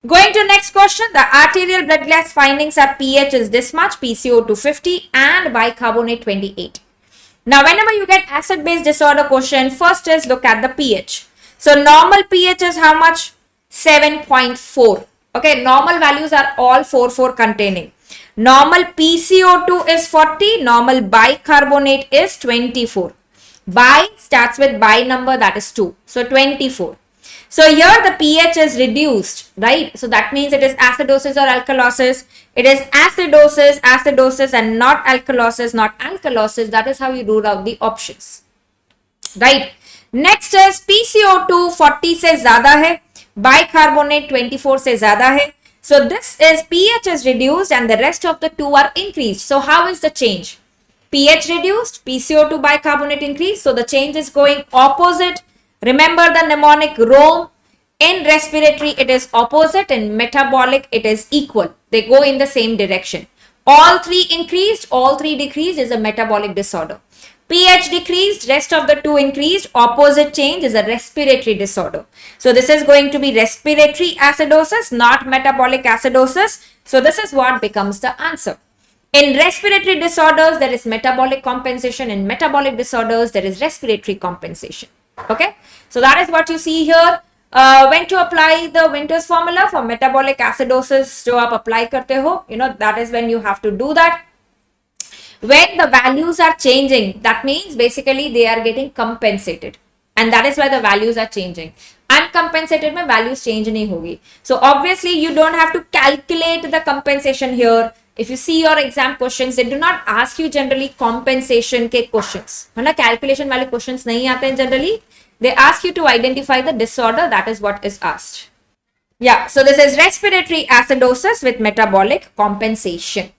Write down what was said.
Going to next question, the arterial blood gas findings are pH is this much, PCO2 50 and bicarbonate 28. Now, whenever you get acid-base disorder question, first is look at the pH. So, normal pH is how much? 7.4. Okay, normal values are all 4 containing. Normal PCO2 is 40, normal bicarbonate is 24. Bi starts with bi number, that is 2. So, 24. So here the pH is reduced, right? So that means it is acidosis or alkalosis. It is acidosis and not alkalosis, That is how you rule out the options, right? Next is PCO2 40 से ज़्यादा है, bicarbonate 24 से ज़्यादा है. So this is pH is reduced and the rest of the two are increased. So how is the change? pH reduced, PCO2 bicarbonate increased. So the change is going opposite. Remember the mnemonic Rome. In respiratory, it is opposite. In metabolic, it is equal. They go in the same direction. All three increased, all three decreased is a metabolic disorder. pH decreased, rest of the two increased, opposite change is a respiratory disorder. So this is going to be respiratory acidosis, not metabolic acidosis. So this is what becomes the answer. In respiratory disorders, there is metabolic compensation. In metabolic disorders, there is respiratory compensation. Okay, so that is what you see here. When to apply the Winter's formula for metabolic acidosis, जो आप apply करते हो, that is when you have to do that. When the values are changing, that means basically they are getting compensated, and that is why the values are changing. Uncompensated में values change नहीं होगी. So obviously you don't have to calculate the compensation here. If you see your exam questions, they do not ask you generally compensation के questions, है ना? Calculation वाले questions नहीं आते हैं generally. They ask you to identify the disorder. That is what is asked. Yeah, so this is respiratory acidosis with metabolic compensation.